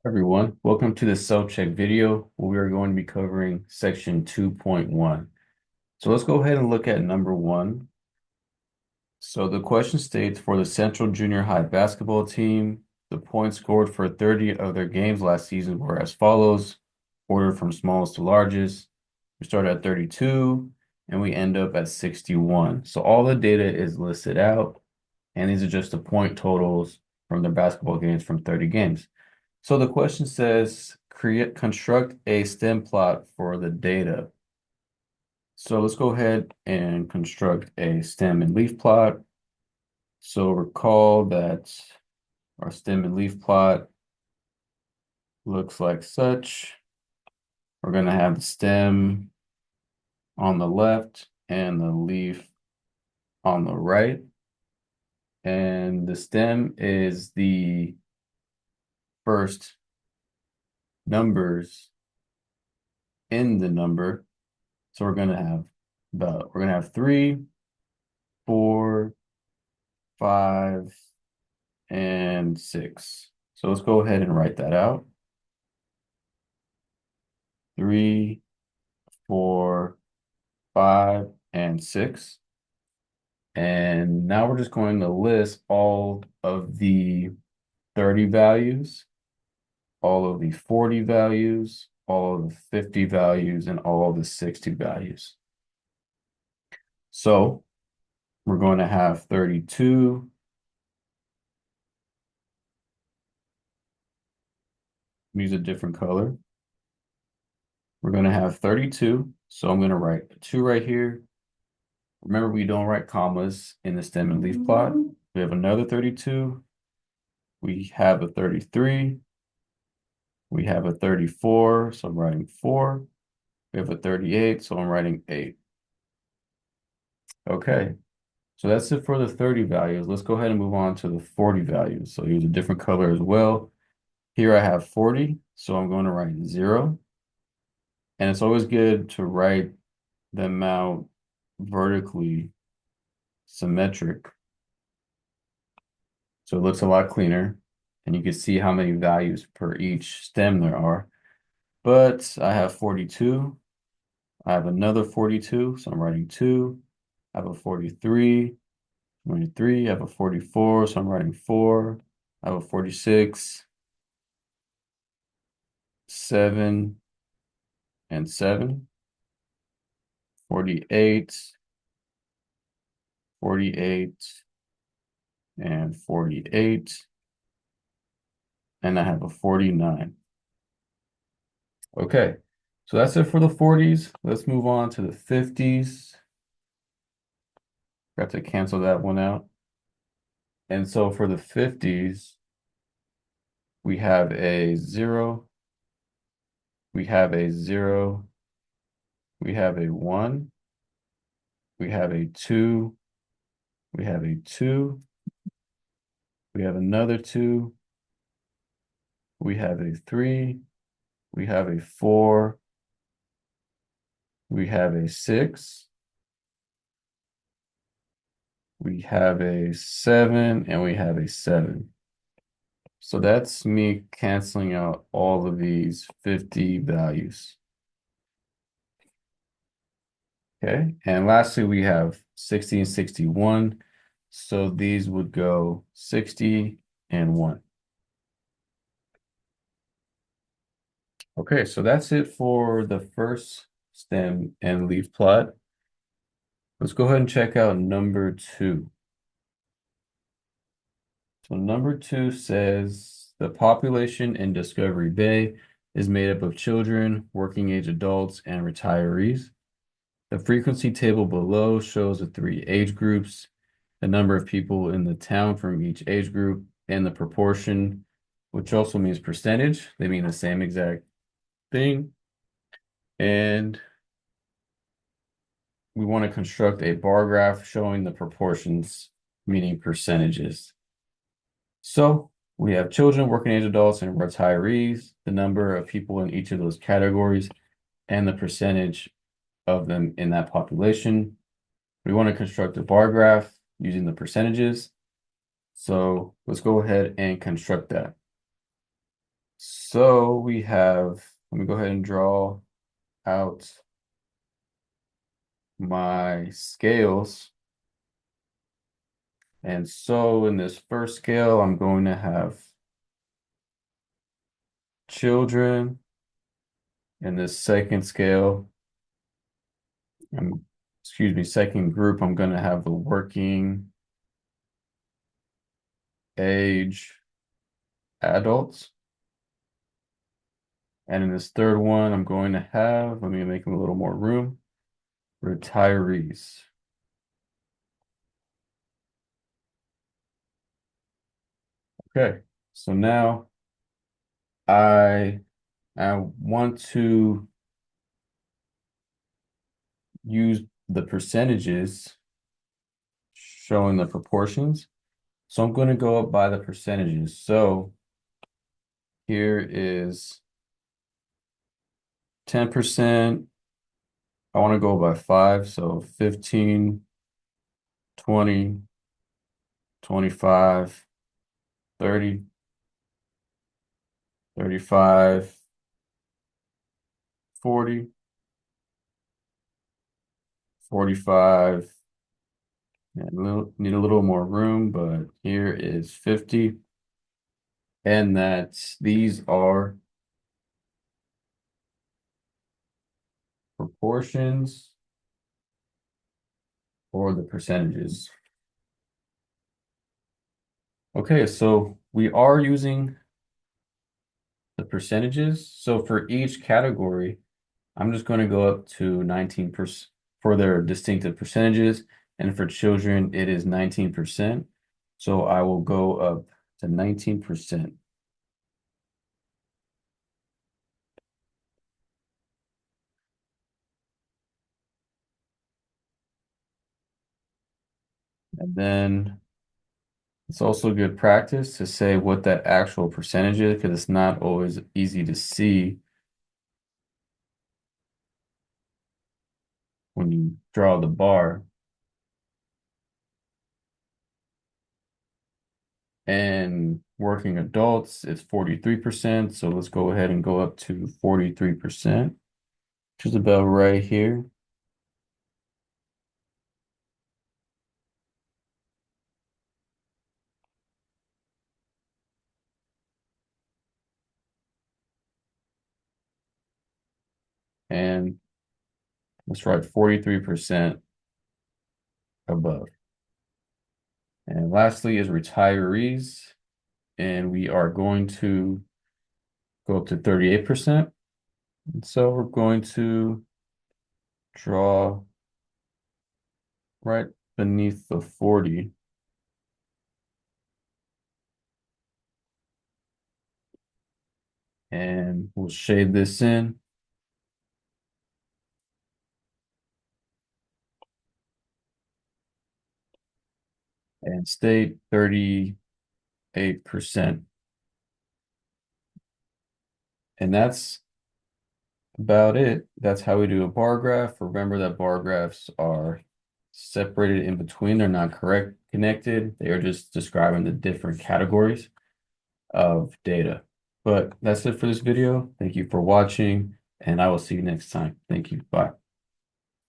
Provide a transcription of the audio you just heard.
Everyone, welcome to the self-check video where we are going to be covering section 2.1. So let's go ahead and look at number one. So the question states for the Central Junior High basketball team, the points scored for 30 of their games last season were as follows, ordered from smallest to largest. We start at 32 and we end up at 61. So all the data is listed out, and these are just the point totals from their basketball games from 30 games. So the question says, construct a stem plot for the data. So let's go ahead and construct a stem and leaf plot. So recall that our stem and leaf plot looks like such. We're going to have the stem on the left and the leaf on the right. And the stem is the first numbers in the number. So we're gonna have 3, 4, 5, and 6. So let's go ahead and write that out. 3, 4, 5, and 6. And now we're just going to list all of the 30 values, all of the 40 values, all of the 50 values, and all of the 60 values. So we're going to have 32. Use a different color. We're going to have 32. So I'm going to write a 2 right here. Remember, we don't write commas in the stem and leaf plot. We have another 32. We have a 33. We have a 34, so I'm writing 4. We have a 38, so I'm writing 8. Okay, so that's it for the 30 values. Let's go ahead and move on to the 40 values. So use a different color as well. Here I have 40, so I'm going to write 0. And it's always good to write them out vertically symmetric. So it looks a lot cleaner, and you can see how many values per each stem there are. But I have 42. I have another 42, so I'm writing 2. I have a 43, 23. I have a 44, so I'm writing 4. I have a 46, 7, and 7. 48, 48, and 48. And I have a 49. Okay, so that's it for the 40s. Let's move on to the 50s. Got to cancel that one out. And so for the 50s, we have a 0, we have a 0, we have a 1, we have a 2, we have a 2, we have another 2, we have a 3, we have a 4, we have a 6, we have a 7, and we have a 7. So that's me canceling out all of these 50 values. Okay, and lastly, we have 60 and 61. So these would go 60 and 1. Okay, so that's it for the first stem and leaf plot. Let's go ahead and check out number 2. So number 2 says the population in Discovery Bay is made up of children, working age adults, and retirees. The frequency table below shows the 3 age groups, the number of people in the town from each age group, and the proportion, which also means percentage. They mean the same exact thing. And we want to construct a bar graph showing the proportions, meaning percentages. So we have children, working age adults, and retirees, the number of people in each of those categories, and the percentage of them in that population. We want to construct a bar graph using the percentages. So let's go ahead and construct that. So we have, let me go ahead and draw out my scales. And so in this first scale, I'm going to have children. In this second scale, excuse me, second group, I'm going to have the working age adults. And in this third one, I'm going to have, let me make them a little more room, retirees. Okay, so now I want to use the percentages showing the proportions. So I'm going to go up by the percentages. So here is 10%. I want to go by 5. So 15, 20, 25, 30, 35, 40, 45. Need a little more room, but here is 50. And these are proportions or the percentages. Okay, so we are using the percentages. So for each category, I'm just going to go up to 19% for their distinctive percentages. And for children, it is 19%. So I will go up to 19%. And then it's also good practice to say what that actual percentage is because it's not always easy to see when you draw the bar. And working adults, it's 43%. So let's go ahead and go up to 43%, which is about right here. And let's write 43% above. And lastly is retirees. And we are going to go up to 38%. And so we're going to draw right beneath the 40. And we'll shade this in. And state 38%. And that's about it. That's how we do a bar graph. Remember that bar graphs are separated in between. They're not connected. They are just describing the different categories of data. But that's it for this video. Thank you for watching, and I will see you next time. Thank you. Bye.